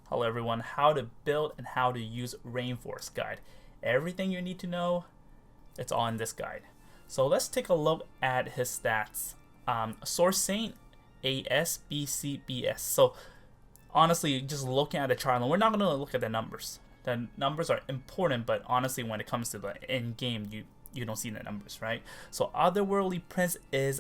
Hello everyone, how to build and how to use Rainforce guide. Everything you need to know, it's all in this guide. So let's take a look at his stats. Source Saint, AS, BC, BS. So honestly, just looking at the chart, we're not going to look at the numbers. The numbers are important, but honestly, when it comes to the end game, you don't see the numbers, right? So Otherwordly Prince is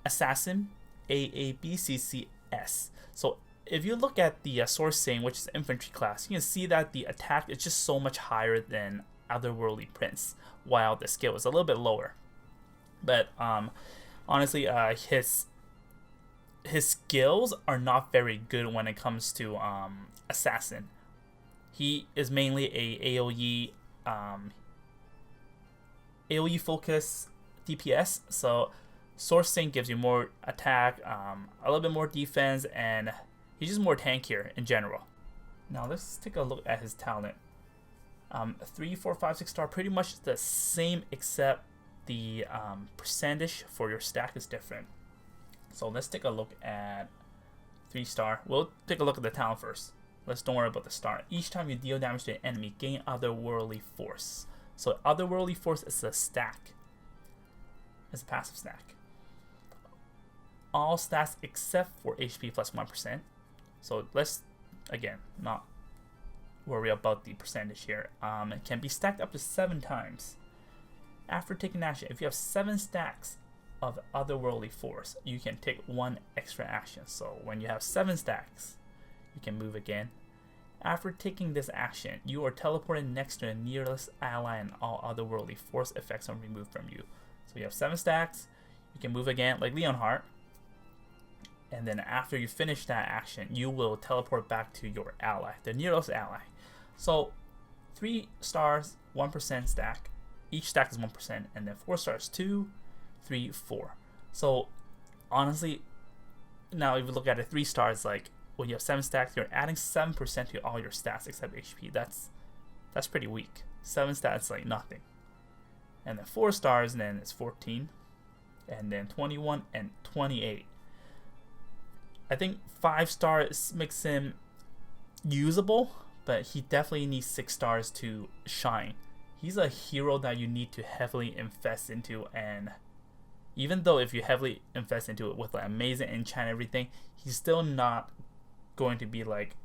Assassin, AABCCS. So if you look at the Source Saint, which is infantry class, you can see that the attack is just so much higher than Otherworldly Prince, while the skill is a little bit lower. But honestly, his skills are not very good when it comes to Assassin. He is mainly a AOE focus DPS, so Source Saint gives you more attack, a little bit more defense, and he's just more tankier in general. Now let's take a look at his talent. 3, 4, 5, 6 star, pretty much the same, except the percentage for your stack is different. So let's take a look at 3 star. We'll take a look at the talent first. Don't worry about the star. Each time you deal damage to an enemy, gain Otherworldly Force. So Otherworldly Force is a stack. It's a passive stack. All stats except for HP plus 1%. So let's, again, not worry about the percentage here. It can be stacked up to 7 times. After taking action, if you have 7 stacks of Otherworldly Force, you can take 1 extra action. So when you have 7 stacks, you can move again. After taking this action, you are teleported next to the nearest ally and all Otherworldly Force effects are removed from you. So you have 7 stacks, you can move again, like Leonhardt. And then after you finish that action, you will teleport back to your ally, the nearest ally. So 3 stars, 1% stack. Each stack is 1%, and then 4 stars, 2, 3, 4. So honestly, now if you look at it, 3 stars, like when you have 7 stacks, you're adding 7% to all your stats except HP. That's pretty weak. 7 stats, like nothing. And then 4 stars, and then it's 14, and then 21 and 28. I think 5 stars makes him usable, but he definitely needs 6 stars to shine. He's a hero that you need to heavily invest into, and even though if you heavily invest into it with like amazing enchant and everything, he's still not going to be like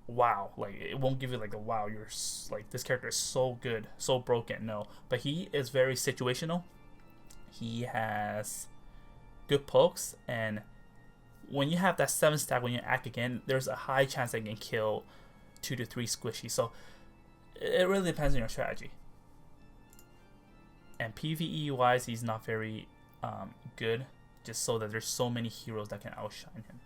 wow. Like it won't give you like a wow, you're like this character is so good, so broken. No, but he is very situational. He has good pokes, and when you have that 7 stack, when you act again, there's a high chance that you can kill 2 to 3 squishy. So it really depends on your strategy. And PvE wise, he's not very good, just so that there's so many heroes that can outshine him.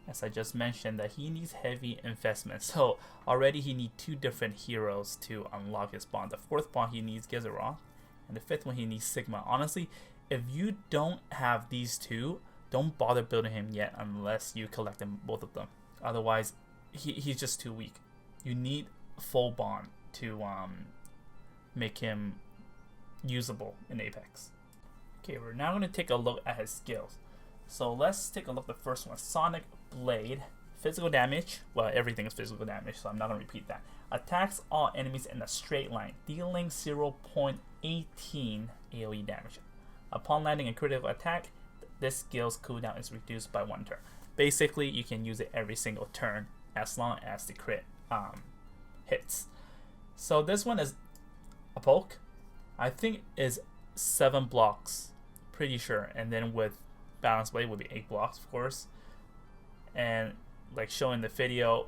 As I just mentioned, that he needs heavy investment. So already he needs 2 different heroes to unlock his bond. The 4th bond he needs Gizaroth, and the 5th one he needs Sigma. Honestly, if you don't have these 2, don't bother building him yet unless you collect them, both of them. Otherwise, he's just too weak. You need full bond to make him usable in Apex. Okay, we're now going to take a look at his skills. So let's take a look at the first one. Sonic Blade. Physical damage. Well, everything is physical damage, so I'm not going to repeat that. Attacks all enemies in a straight line, dealing 0.18 AoE damage. Upon landing a critical attack, this skill's cooldown is reduced by 1 turn. Basically, you can use it every single turn as long as the crit hits. So this one is a poke. I think is 7 blocks, pretty sure. And then with Balance Blade would be 8 blocks, of course. And like showing the video,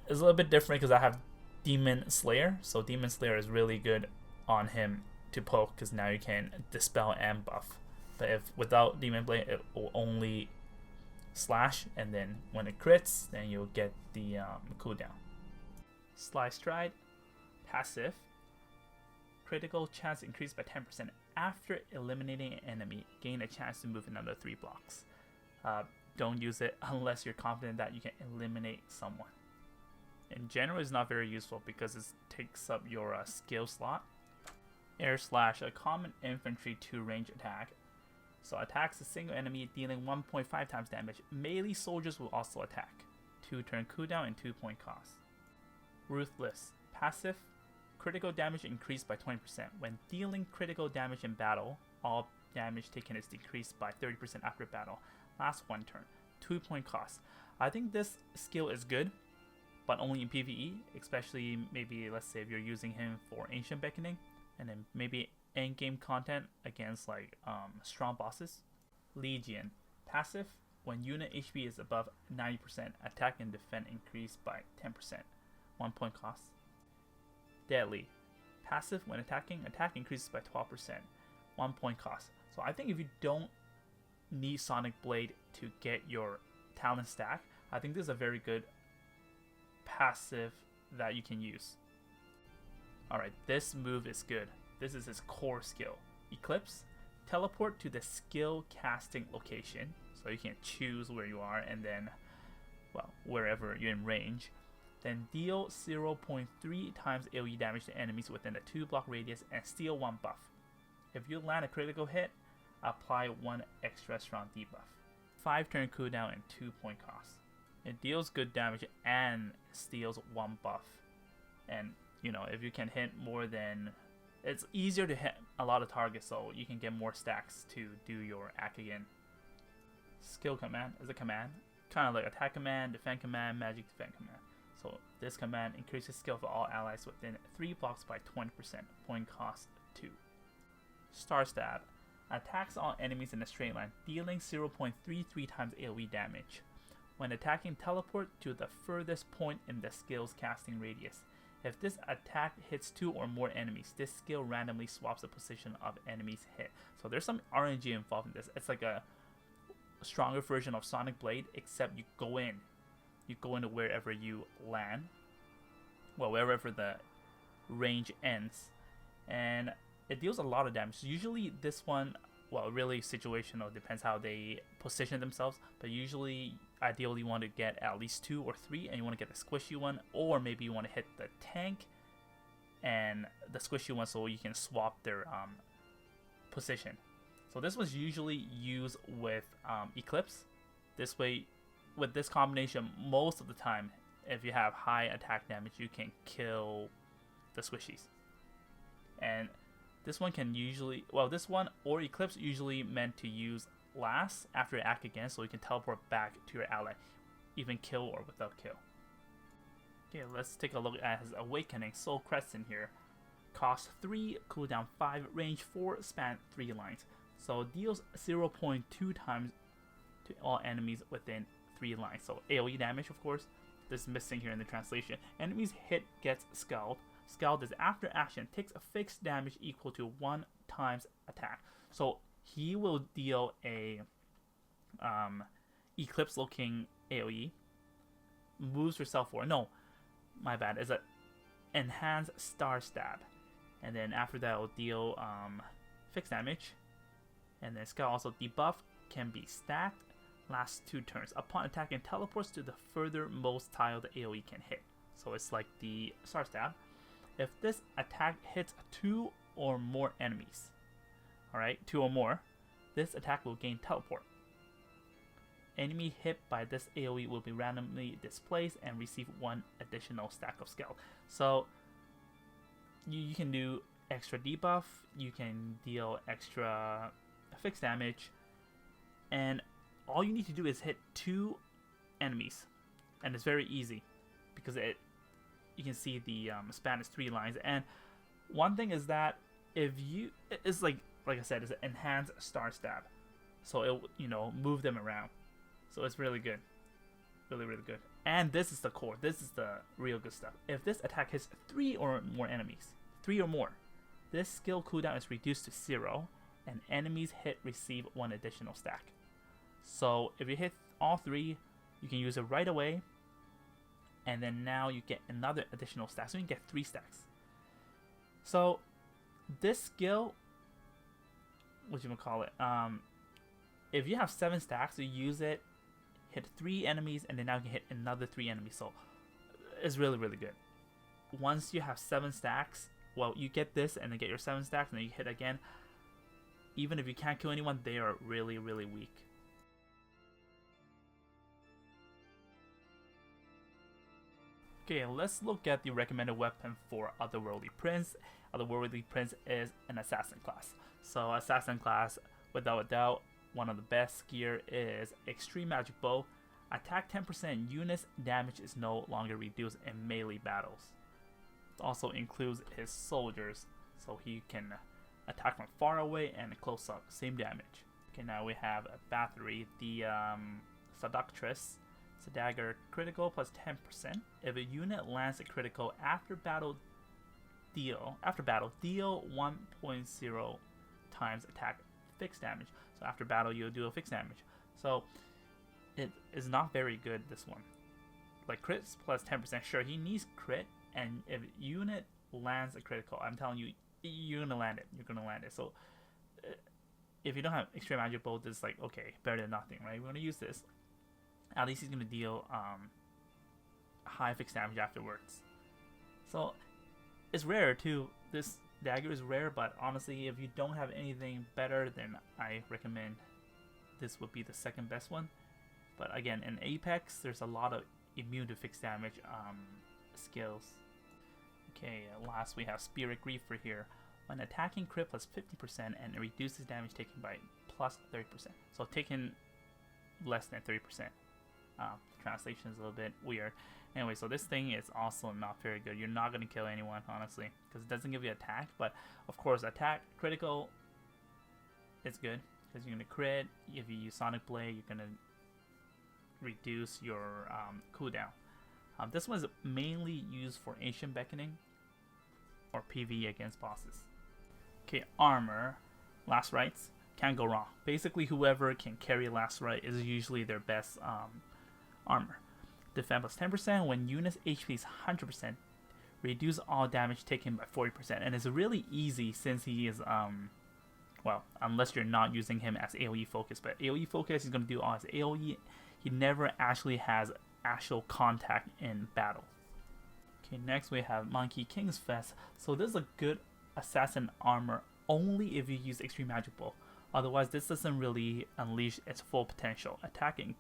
is a little bit different because I have Demon Slayer. So Demon Slayer is really good on him to poke because now you can dispel and buff. But if without Demon Blade, it will only slash, and then when it crits, then you'll get the cooldown. Sly Stride, passive. Critical chance increased by 10% after eliminating an enemy. Gain a chance to move another 3 blocks. Don't use it unless you're confident that you can eliminate someone. In general, it's not very useful because it takes up your skill slot. Air Slash, a common infantry 2 range attack. So attacks a single enemy dealing 1.5 times damage. Melee soldiers will also attack. 2-turn cooldown and 2-point cost. Ruthless. Passive. Critical damage increased by 20%. When dealing critical damage in battle, all damage taken is decreased by 30% after battle. Last 1 turn. 2-point cost. I think this skill is good, but only in PvE, especially maybe, let's say, if you're using him for Ancient Beckoning, and then maybe endgame content against like strong bosses. Legion. Passive. When unit HP is above 90%, attack and defend increase by 10%. 1-point cost. Deadly. Passive. When attacking, attack increases by 12%. 1-point cost. So I think if you don't need Sonic Blade to get your talent stack, I think this is a very good passive that you can use. Alright, this move is good. This is his core skill. Eclipse. Teleport to the skill casting location. So you can choose where you are and then, well, wherever you're in range. Then deal 0.3 times AoE damage to enemies within a 2-block radius and steal 1 buff. If you land a critical hit, apply 1 extra strong debuff. 5-turn cooldown and 2-point cost. It deals good damage and steals 1 buff. And, you know, if you can hit more than... It's easier to hit a lot of targets, so you can get more stacks to do your act again. Skill command is a command. Kind of like attack command, defend command, magic defend command. So this command increases skill for all allies within 3 blocks by 20%. Point cost 2. Star Stab. Attacks all enemies in a straight line, dealing 0.33 times AoE damage. When attacking, teleport to the furthest point in the skill's casting radius. If this attack hits 2 or more enemies, this skill randomly swaps the position of enemies hit. So there's some RNG involved in this. It's like a stronger version of Sonic Blade, except you go in. You go into wherever you land. Well, wherever the range ends. And it deals a lot of damage. Usually this one, well, really situational, depends how they position themselves, but usually ideally you want to get at least 2 or 3, and you want to get the squishy one, or maybe you want to hit the tank and the squishy one so you can swap their position. So this was usually used with Eclipse. This way, with this combination, most of the time, if you have high attack damage, you can kill the squishies. And this one can usually, well, this one or Eclipse usually meant to use last after act again, so you can teleport back to your ally, even kill or without kill. Okay, let's take a look at his Awakening Soul Crescent here. Cost 3, cooldown 5, range 4, span 3 lines. So deals 0.2 times to all enemies within 3 lines. So AoE damage, of course. This is missing here in the translation. Enemies hit gets scald. Scald is after action, takes a fixed damage equal to 1 times attack. So he will deal a Eclipse looking AoE. Moves yourself forward. No, my bad. It's a Enhanced Star Stab. And then after that, it will deal fixed damage. And then Scald also debuff, can be stacked, lasts 2 turns. Upon attacking, teleports to the furthermost tile the AoE can hit. So it's like the Star Stab. If this attack hits 2 or more enemies, alright, 2 or more, this attack will gain teleport. Enemy hit by this AoE will be randomly displaced and receive 1 additional stack of Scald. So you can do extra debuff, you can deal extra fixed damage, and all you need to do is hit 2 enemies, and it's very easy because you can see the span is 3 lines. And one thing is that if you, it's like I said, it's an Enhanced Star Stab, so it, you know, move them around. So it's really good, really good. And this is the core. This is the real good stuff. If this attack hits 3 or more enemies, 3 or more, this skill cooldown is reduced to 0, and enemies hit receive 1 additional stack. So if you hit all 3, you can use it right away, and then now you get another additional stack, so you can get 3 stacks. So this skill, what you gonna call it? If you have 7 stacks, you use it, hit 3 enemies, and then now you can hit another 3 enemies. So it's really good. Once you have 7 stacks, well, you get this and then get your 7 stacks, and then you hit again. Even if you can't kill anyone, they are really weak. Okay, let's look at the recommended weapon for Otherworldly Prince. Otherworldly Prince is an assassin class. So assassin class, without a doubt, one of the best gear is Extreme Magic Bow. Attack 10%, units damage is no longer reduced in melee battles. It also includes his soldiers, so he can attack from far away and close up, same damage. Okay, now we have a battery, the Seductress. It's a dagger, critical plus 10%. If a unit lands a critical after battle, deal 1.0 times attack fixed damage. So after battle, you'll do a fixed damage. So it is not very good, this one. Like crits plus 10%, sure, he needs crit, and if a unit lands a critical, I'm telling you, you're gonna land it. You're gonna land it. So if you don't have Extreme Magic Bow, this is like, okay, better than nothing, right? We're gonna use this. At least he's gonna deal high fixed damage afterwards. So it's rare too. This dagger is rare, but honestly, if you don't have anything better, then I recommend this would be the second best one. But again, in Apex, there's a lot of immune to fixed damage skills. Okay, last we have Spirit Griefer here. When attacking, crit plus 50%, and it reduces damage taken by plus 30%. So taken less than 30%. Translation is a little bit weird. Anyway, so this thing is also not very good. You're not going to kill anyone, honestly, because it doesn't give you attack. But of course, attack, critical, it's good because you're going to crit. If you use Sonic Blade, you're going to reduce your cooldown. This one is mainly used for Ancient Beckoning or PvE against bosses. Okay, armor, Last Rites, can't go wrong. Basically, whoever can carry Last Rite is usually their best armor. Defend plus 10% when units HP is 100%. Reduce all damage taken by 40%, and it's really easy since he is well, unless you're not using him as AoE focus. But AoE focus, he's gonna do all his AoE. He never actually has actual contact in battle. Okay, next we have Monkey King's Fest. So this is a good assassin armor only if you use Extreme Magic Bow. Otherwise, this doesn't really unleash its full potential. Attack and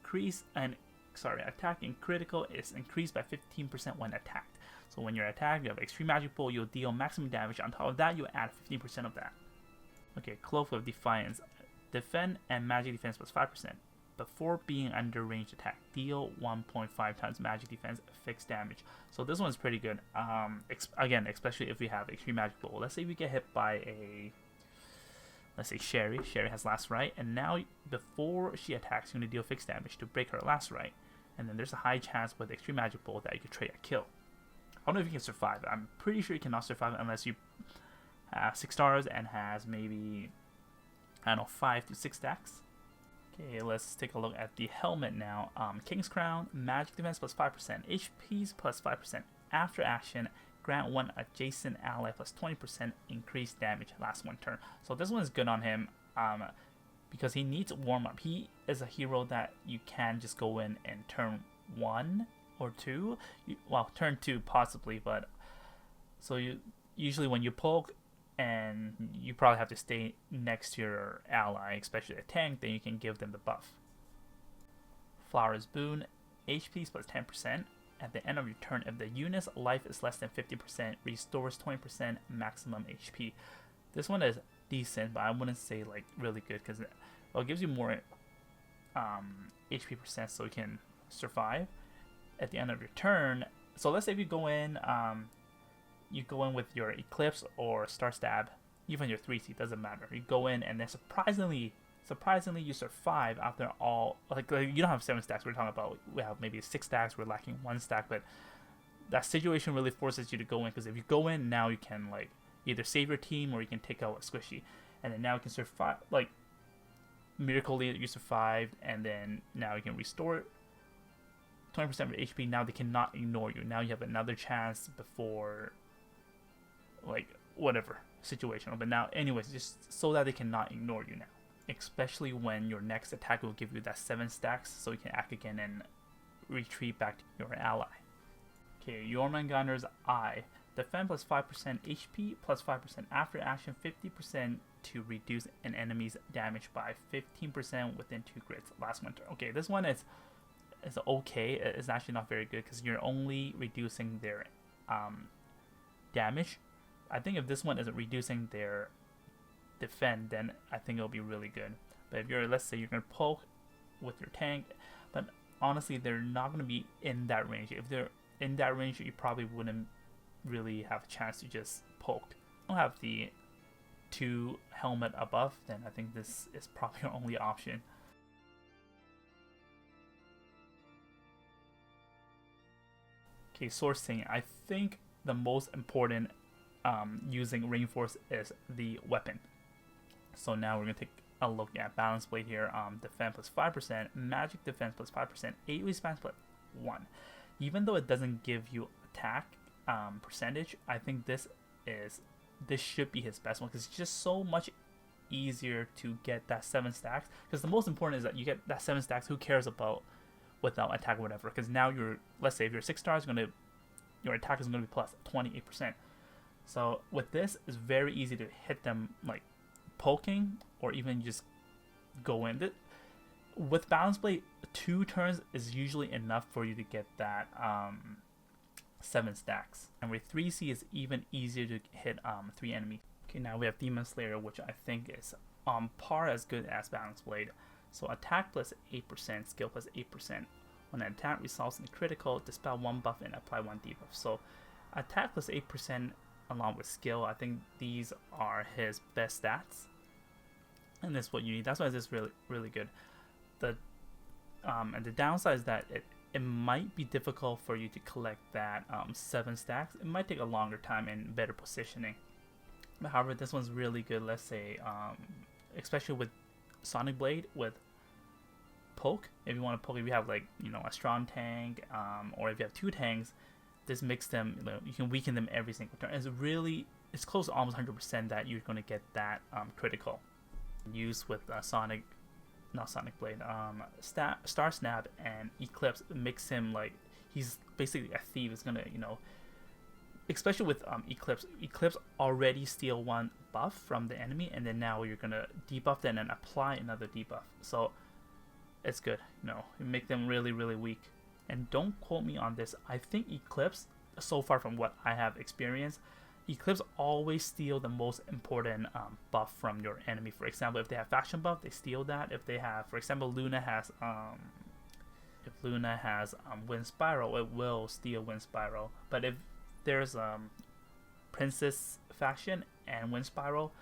critical is increased by 15% when attacked. So when you're attacked, you have Extreme Magic Bow, you'll deal maximum damage. On top of that, you add 15% of that. Okay, Cloak of Defiance. Defend and magic defense plus 5%. Before being under range attack, deal 1.5 times magic defense fixed damage. So this one's pretty good. Again, especially if we have Extreme Magic Bow. Let's say we get hit by let's say Sherry. Sherry has Last Rite, and now before she attacks, you're going to deal fixed damage to break her Last Rite. And then there's a high chance with Extreme Magic Bow that you could trade a kill. I don't know if you can survive. I'm pretty sure you cannot survive unless you have 6 stars and has maybe, I don't know, 5 to 6 stacks. Okay, let's take a look at the helmet now. King's Crown, magic defense plus 5%, HPs plus 5%. After action, grant one adjacent ally plus 20% increased damage last one turn. So this one is good on him because he needs warm up. He is a hero that you can just go in and turn 1 or 2. Well, turn 2 possibly, but so you usually when you poke, and you probably have to stay next to your ally, especially a tank, then you can give them the buff. Flower's Boon, HP plus 10%. At the end of your turn, if the unit's life is less than 50%, restores 20% maximum HP. This one is decent, but I wouldn't say like really good because it gives you more HP percent so you can survive at the end of your turn. So let's say if you go in with your Eclipse or Star Stab, even your 3C, doesn't matter. You go in and then surprisingly you survive after all. Like you don't have 7 stacks. We're talking about we have maybe 6 stacks. We're lacking 1 stack, but that situation really forces you to go in because if you go in now, you can like either save your team or you can take out a squishy, and then now you can survive. Like miraculously you survived, and then now you can restore 20% of your HP. Now they cannot ignore you. Now you have another chance before like whatever situation. But now anyways, just so that they cannot ignore you now, especially when your next attack will give you that 7 stacks so you can act again and retreat back to your ally. Okay, Jormungandr's Eye. Defend plus 5% HP plus 5% after action, 50% to reduce an enemy's damage by 15% within 2 grids last one turn. Okay, this one is is okay. It's actually not very good because you're only reducing their damage. I think if this one isn't reducing their defend, then I think it'll be really good. But if you're, let's say you're gonna poke with your tank, but honestly they're not gonna be in that range. If they're in that range, you probably wouldn't really have a chance to just poke. If you don't have the 2 helmet above, then I think this is probably your only option. Okay, sourcing. I think the most important using Rainforce is the weapon. So now we're going to take a look at Balance Blade here. Defense plus 5%, Magic Defense plus 5%, AoE Spam plus 1. Even though it doesn't give you attack percentage, I think this should be his best one because it's just so much easier to get that 7 stacks. Because the most important is that you get that 7 stacks. Who cares about without attack or whatever? Because now let's say if you're 6 stars, your attack is going to be plus 28%. So with this, it's very easy to hit them like poking or even just go in. With Balance Blade, 2 turns is usually enough for you to get that 7 stacks. And with 3C, it's even easier to hit 3 enemies. Okay, now we have Demon Slayer, which I think is on par as good as Balance Blade. So attack plus 8%, skill plus 8%. When an attack results in a critical, dispel 1 buff and apply 1 debuff. So attack plus 8% along with skill, I think these are his best stats. And that's what you need. That's why this is really, really good. And the downside is that it might be difficult for you to collect that 7 stacks. It might take a longer time and better positioning. But however, this one's really good. Let's say, especially with Sonic Blade with poke. If you want to poke, if you have like a strong tank, or if you have 2 tanks, this makes them you can weaken them every single turn. It's close to almost 100% that you're going to get that critical. Used with not Sonic Blade, Star Snap and Eclipse makes him like he's basically a thief. It's gonna especially with Eclipse already steal 1 buff from the enemy, and then now you're gonna debuff that and then apply another debuff. So it's good. You make them really, really weak. And don't quote me on this. I think Eclipse, so far from what I have experienced, Eclipse always steal the most important buff from your enemy. For example, if they have faction buff, they steal that. If they have, for example, Luna has Wind Spiral, it will steal Wind Spiral. But if there's Princess faction and Wind Spiral,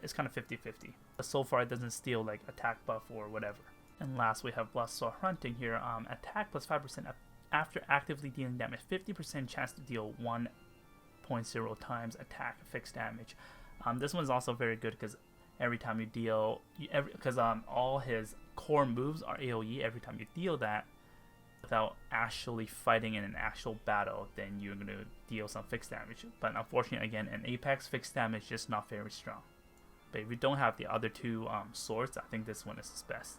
it's kind of 50-50. But so far, it doesn't steal like attack buff or whatever. And last, we have Bloodsaw Hunting here. Attack plus 5% after actively dealing damage. 50% chance to deal 1.0 times attack fixed damage. This one's also very good because every time you deal, all his core moves are AoE. Every time you deal that, without actually fighting in an actual battle, then you're going to deal some fixed damage. But unfortunately, again, in Apex, fixed damage is just not very strong. But if you don't have the other 2 swords, I think this one is his best.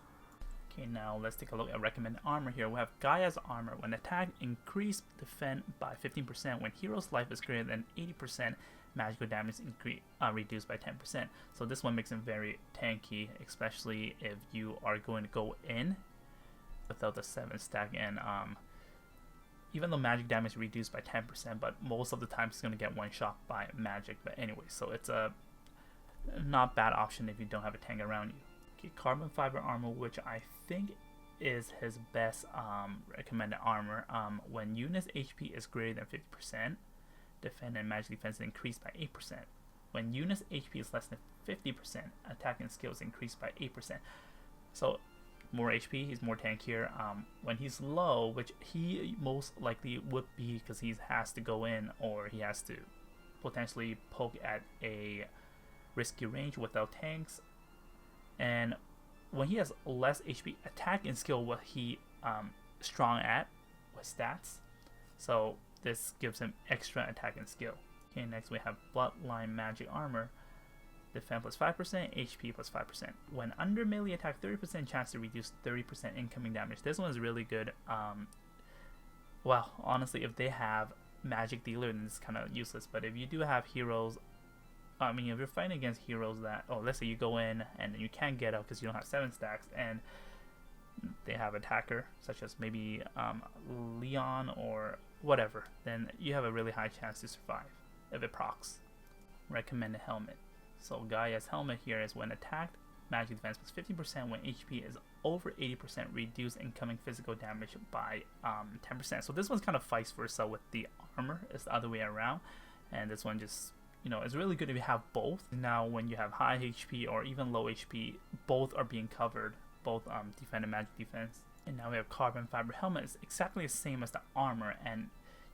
Okay, now let's take a look at recommended armor here. We have Gaia's armor. When attack, increase defend by 15%. When hero's life is greater than 80%, magical damage reduced by 10%. So this one makes him very tanky, especially if you are going to go in without the 7 stack. And even though magic damage reduced by 10%, but most of the time it's going to get 1 shot by magic. But anyway, so it's a not bad option if you don't have a tank around you. Okay, carbon fiber armor, which I think is his best recommended armor. When unit's HP is greater than 50%, defend and magic defense increased by 8%. When unit's HP is less than 50%, attack and skills increased by 8%. So more HP, he's more tankier. When he's low, which he most likely would be because he has to go in or he has to potentially poke at a risky range without tanks. And when he has less HP, attack and skill what he strong at with stats. So this gives him extra attack and skill. Okay, next we have Bloodline Magic Armor. Defense plus 5%, HP plus 5%. When under melee attack, 30% chance to reduce 30% incoming damage. This one is really good. Well, honestly, if they have Magic Dealer, then it's kind of useless. But if you do have heroes, I mean, if you're fighting against heroes that, let's say you go in and you can't get out because you don't have 7 stacks, and they have attacker, such as maybe Leon or whatever, then you have a really high chance to survive if it procs. Recommended helmet. So Gaia's helmet here is when attacked, magic defense plus 15% when HP is over 80%, reduce incoming physical damage by 10%. So this one's kind of vice versa with the armor. It's the other way around. And this one just, you know, it's really good if you have both. Now when you have high HP or even low HP, both are being covered, both defend and magic defense. And now we have carbon fiber helmet. It's exactly the same as the armor, and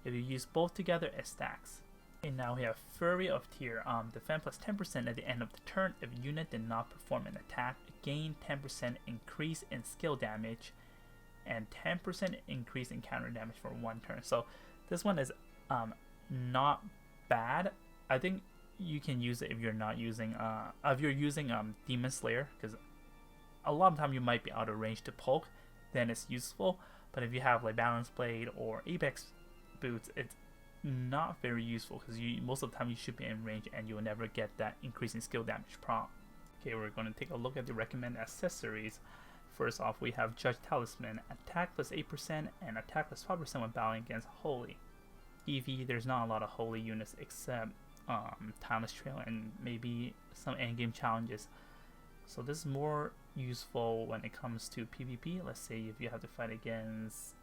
if you use both together, it stacks. And now we have Fury of Tear, defend plus 10% at the end of the turn. If unit did not perform an attack, gain 10% increase in skill damage and 10% increase in counter damage for one turn. So this one is not bad. I think you can use it if you're not using Demon Slayer, because a lot of time you might be out of range to poke, then it's useful. But if you have like Balance Blade or Apex Boots, it's not very useful, because most of the time you should be in range and you'll never get that increasing skill damage prompt. Okay, we're going to take a look at the recommended accessories. First off, we have Judge Talisman, attack plus 8% and attack plus 5% when battling against Holy. EV, there's not a lot of Holy units except Timeless Trail and maybe some endgame challenges. So this is more useful when it comes to PvP. Let's say if you have to fight against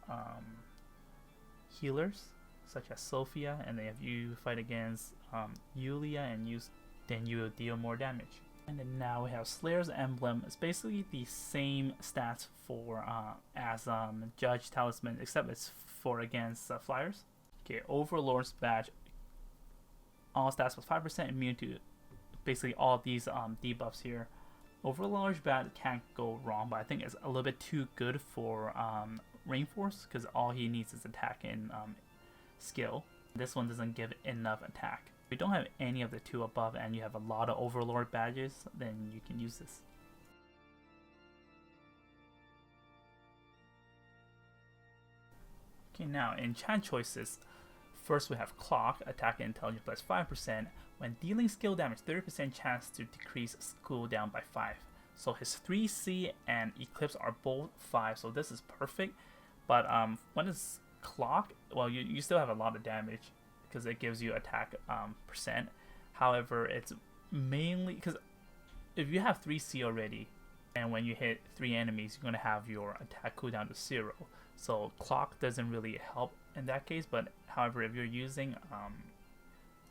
healers such as Sophia, and then if you fight against Yulia and then you will deal more damage. And then now we have Slayer's Emblem. It's basically the same stats for as Judge Talisman, except it's for against flyers. Okay, Overlord's Badge. All stats plus 5% immune to basically all these debuffs here. Overlord's Badge can't go wrong, but I think it's a little bit too good for Rainforce, because all he needs is attack and skill. This one doesn't give enough attack. If you don't have any of the two above and you have a lot of Overlord badges, then you can use this. Okay, now Enchant Choices. First we have Clock, attack and intelligence plus 5%. When dealing skill damage, 30% chance to decrease cooldown by 5. So his 3C and Eclipse are both 5, so this is perfect. But when it's Clock, well, you still have a lot of damage because it gives you attack percent. However, it's mainly because if you have 3C already, and when you hit 3 enemies, you're going to have your attack cooldown to 0. So Clock doesn't really help in that case. But however, if you're using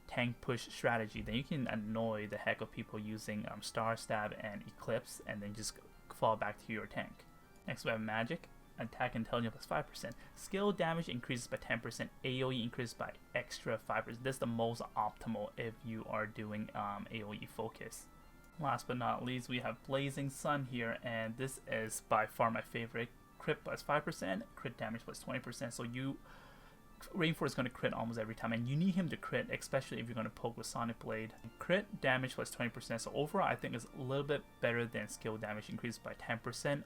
tank push strategy, then you can annoy the heck of people using Star Stab and Eclipse, and then just fall back to your tank. Next we have Magic. Attack intelligence plus 5%. Skill damage increases by 10%. AoE increases by extra 5%. This is the most optimal if you are doing AoE focus. Last but not least, we have Blazing Sun here, and this is by far my favorite. Crit plus 5%, crit damage plus 20%. So Rainforce is going to crit almost every time, and you need him to crit, especially if you're going to poke with Sonic Blade. Crit damage plus 20%. So overall, I think it's a little bit better than skill damage increased by 10%.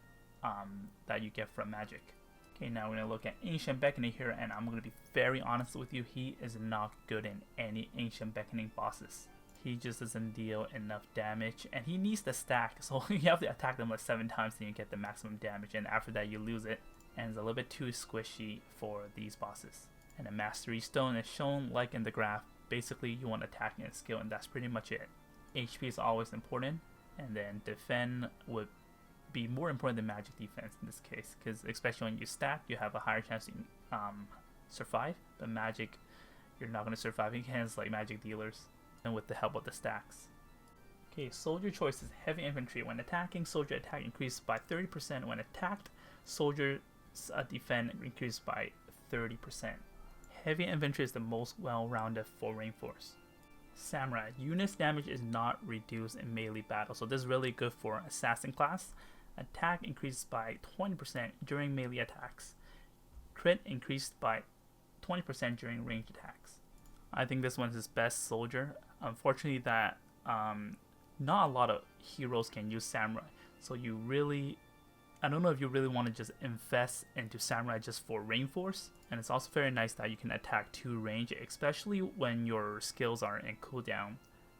That you get from Magic. Okay, now we're going to look at Ancient Beckoning here, and I'm going to be very honest with you, he is not good in any Ancient Beckoning bosses. He just doesn't deal enough damage, and he needs the stack, so you have to attack them like 7 times then you get the maximum damage, and after that you lose it, and it's a little bit too squishy for these bosses. And a Mastery Stone is shown like in the graph. Basically you want attack and skill, and that's pretty much it. HP is always important, and then defend would be more important than magic defense in this case, because especially when you stack, you have a higher chance to survive, but magic, you're not going to survive against like magic dealers, and with the help of the stacks. Okay, soldier choices. Heavy infantry. When attacking, soldier attack increased by 30%. When attacked, soldier's defense increased by 30%. Heavy infantry is the most well-rounded for Rainforce. Samurai. Unit's damage is not reduced in melee battle, so this is really good for assassin class. Attack increases by 20% during melee attacks. Crit increased by 20% during ranged attacks. I think this one's his best soldier. Unfortunately, that not a lot of heroes can use Samurai, so I don't know if you really want to just invest into Samurai just for Rainforce. And it's also very nice that you can attack 2 range, especially when your skills are in cooldown.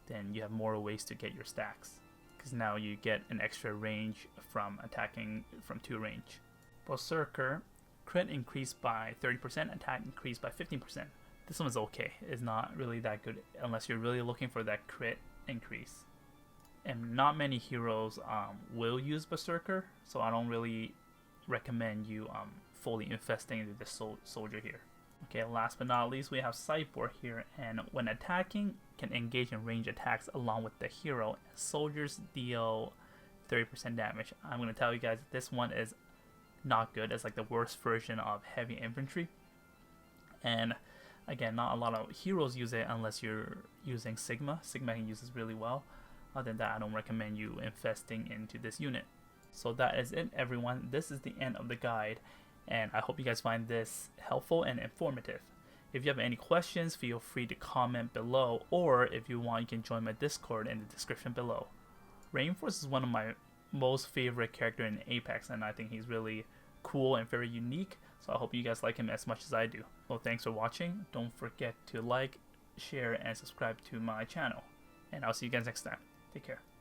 Then you have more ways to get your stacks, because now you get an extra range from attacking from 2 range. Berserker, crit increased by 30%, attack increased by 15%. This one is okay. It's not really that good unless you're really looking for that crit increase. And not many heroes will use Berserker, so I don't really recommend you fully investing into this soldier here. Okay, last but not least, we have Cyborg here, and when attacking, can engage in range attacks along with the hero. Soldiers deal 30% damage. I'm going to tell you guys this one is not good. It's like the worst version of heavy infantry. And again, not a lot of heroes use it unless you're using Sigma. Sigma can use this really well. Other than that, I don't recommend you investing into this unit. So that is it, everyone. This is the end of the guide, and I hope you guys find this helpful and informative. If you have any questions, feel free to comment below, or if you want, you can join my Discord in the description below. Rainforce is one of my most favorite characters in Apex, and I think he's really cool and very unique, so I hope you guys like him as much as I do. Well, thanks for watching. Don't forget to like, share, and subscribe to my channel, and I'll see you guys next time. Take care.